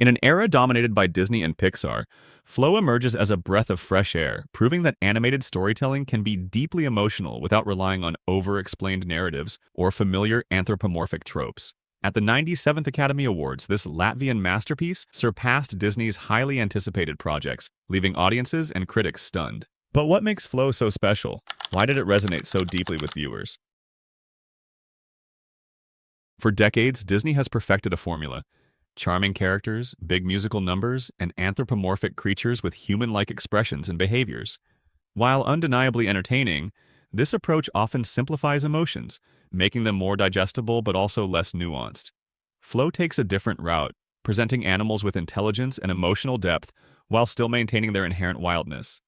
In an era dominated by Disney and Pixar, Flow emerges as a breath of fresh air, proving that animated storytelling can be deeply emotional without relying on over-explained narratives or familiar anthropomorphic tropes. At the 97th Academy Awards, this Latvian masterpiece surpassed Disney's highly anticipated projects, leaving audiences and critics stunned. But what makes Flow so special? Why did it resonate so deeply with viewers? For decades, Disney has perfected a formula: charming characters, big musical numbers, and anthropomorphic creatures with human-like expressions and behaviors. While undeniably entertaining, this approach often simplifies emotions, making them more digestible but also less nuanced. Flow takes a different route, presenting animals with intelligence and emotional depth while still maintaining their inherent wildness.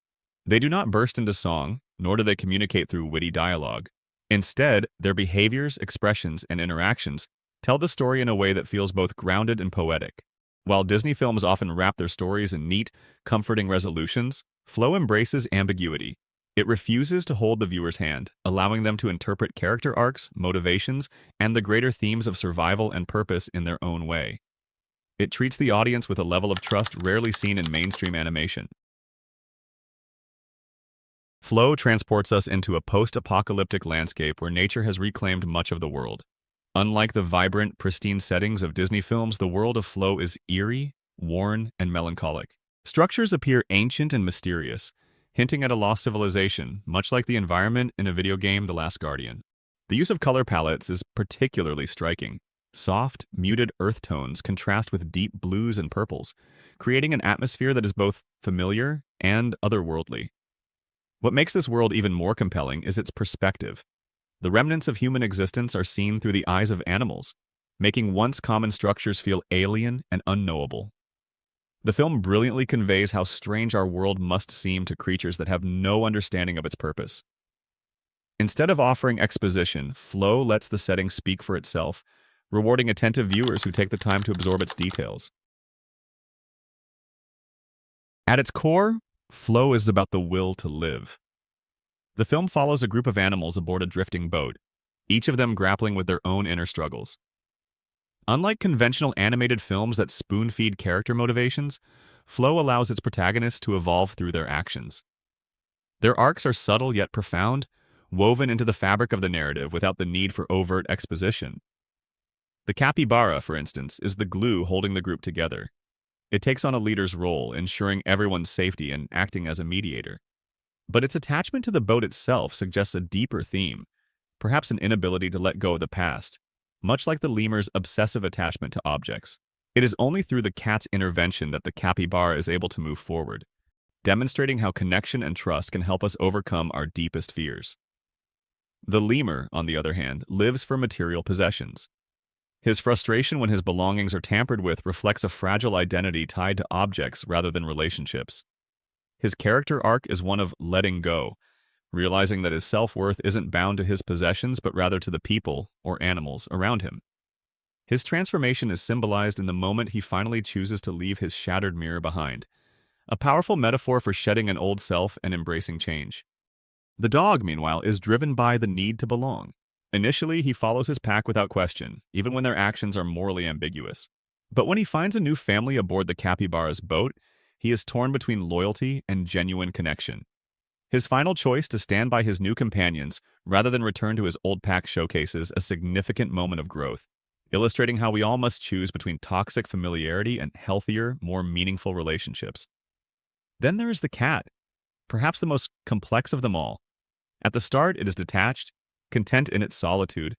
They do not burst into song, nor do they communicate through witty dialogue. Instead, their behaviors, expressions, and interactions tell the story in a way that feels both grounded and poetic. While Disney films often wrap their stories in neat, comforting resolutions, Flow embraces ambiguity. It refuses to hold the viewer's hand, allowing them to interpret character arcs, motivations, and the greater themes of survival and purpose in their own way. It treats the audience with a level of trust rarely seen in mainstream animation. Flow transports us into a post-apocalyptic landscape where nature has reclaimed much of the world. Unlike the vibrant, pristine settings of Disney films, the world of Flow is eerie, worn, and melancholic. Structures appear ancient and mysterious, hinting at a lost civilization, much like the environment in a video game, The Last Guardian. The use of color palettes is particularly striking. Soft, muted earth tones contrast with deep blues and purples, creating an atmosphere that is both familiar and otherworldly. What makes this world even more compelling is its perspective. The remnants of human existence are seen through the eyes of animals, making once common structures feel alien and unknowable. The film brilliantly conveys how strange our world must seem to creatures that have no understanding of its purpose. Instead of offering exposition, Flow lets the setting speak for itself, rewarding attentive viewers who take the time to absorb its details. At its core, Flow is about the will to live. The film follows a group of animals aboard a drifting boat, each of them grappling with their own inner struggles. Unlike conventional animated films that spoon-feed character motivations, Flow allows its protagonists to evolve through their actions. Their arcs are subtle yet profound, woven into the fabric of the narrative without the need for overt exposition. The capybara, for instance, is the glue holding the group together. It takes on a leader's role, ensuring everyone's safety and acting as a mediator. But its attachment to the boat itself suggests a deeper theme, perhaps an inability to let go of the past, much like the lemur's obsessive attachment to objects. It is only through the cat's intervention that the capybara is able to move forward, demonstrating how connection and trust can help us overcome our deepest fears. The lemur, on the other hand, lives for material possessions. His frustration when his belongings are tampered with reflects a fragile identity tied to objects rather than relationships. His character arc is one of letting go, realizing that his self-worth isn't bound to his possessions but rather to the people, or animals, around him. His transformation is symbolized in the moment he finally chooses to leave his shattered mirror behind, a powerful metaphor for shedding an old self and embracing change. The dog, meanwhile, is driven by the need to belong. Initially, he follows his pack without question, even when their actions are morally ambiguous. But when he finds a new family aboard the capybara's boat, he is torn between loyalty and genuine connection. His final choice to stand by his new companions rather than return to his old pack showcases a significant moment of growth, illustrating how we all must choose between toxic familiarity and healthier, more meaningful relationships. Then there is the cat, perhaps the most complex of them all. At the start, it is detached, content in its solitude,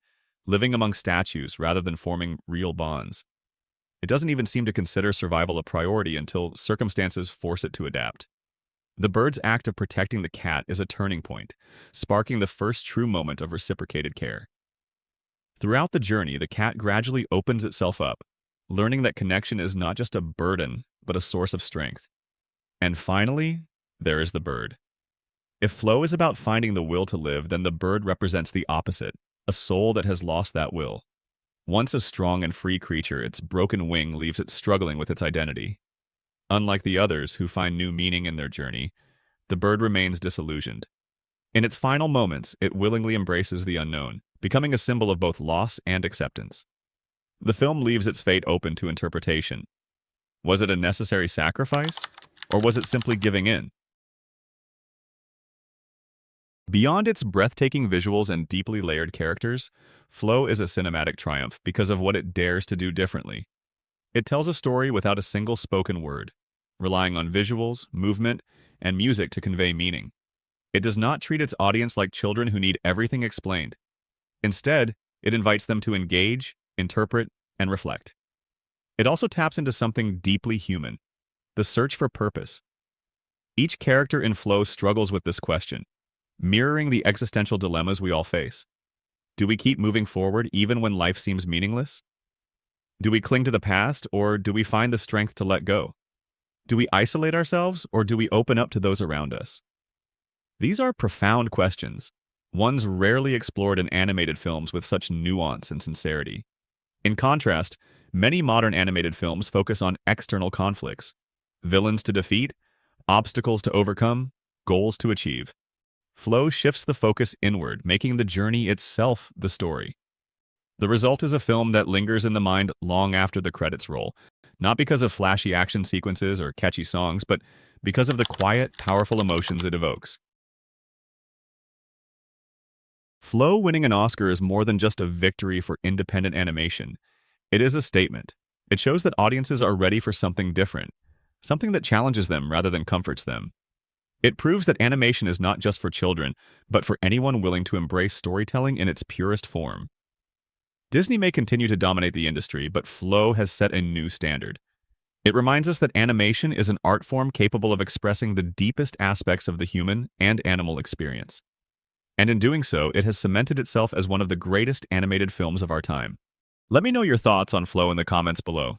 living among statues rather than forming real bonds. It doesn't even seem to consider survival a priority until circumstances force it to adapt. The bird's act of protecting the cat is a turning point, sparking the first true moment of reciprocated care. Throughout the journey, the cat gradually opens itself up, learning that connection is not just a burden, but a source of strength. And finally, there is the bird. If Flow is about finding the will to live, then the bird represents the opposite, a soul that has lost that will. Once a strong and free creature, its broken wing leaves it struggling with its identity. Unlike the others who find new meaning in their journey, the bird remains disillusioned. In its final moments, it willingly embraces the unknown, becoming a symbol of both loss and acceptance. The film leaves its fate open to interpretation. Was it a necessary sacrifice? Or was it simply giving in? Beyond its breathtaking visuals and deeply layered characters, Flow is a cinematic triumph because of what it dares to do differently. It tells a story without a single spoken word, relying on visuals, movement, and music to convey meaning. It does not treat its audience like children who need everything explained. Instead, it invites them to engage, interpret, and reflect. It also taps into something deeply human, the search for purpose. Each character in Flow struggles with this question, mirroring the existential dilemmas we all face. Do we keep moving forward even when life seems meaningless? Do we cling to the past, or do we find the strength to let go? Do we isolate ourselves, or do we open up to those around us? These are profound questions, ones rarely explored in animated films with such nuance and sincerity. In contrast, many modern animated films focus on external conflicts, villains to defeat, obstacles to overcome, goals to achieve. Flow shifts the focus inward, making the journey itself the story. The result is a film that lingers in the mind long after the credits roll, not because of flashy action sequences or catchy songs, but because of the quiet, powerful emotions it evokes. Flow winning an Oscar is more than just a victory for independent animation. It is a statement. It shows that audiences are ready for something different, something that challenges them rather than comforts them. It proves that animation is not just for children, but for anyone willing to embrace storytelling in its purest form. Disney may continue to dominate the industry, but Flow has set a new standard. It reminds us that animation is an art form capable of expressing the deepest aspects of the human and animal experience. And in doing so, it has cemented itself as one of the greatest animated films of our time. Let me know your thoughts on Flow in the comments below.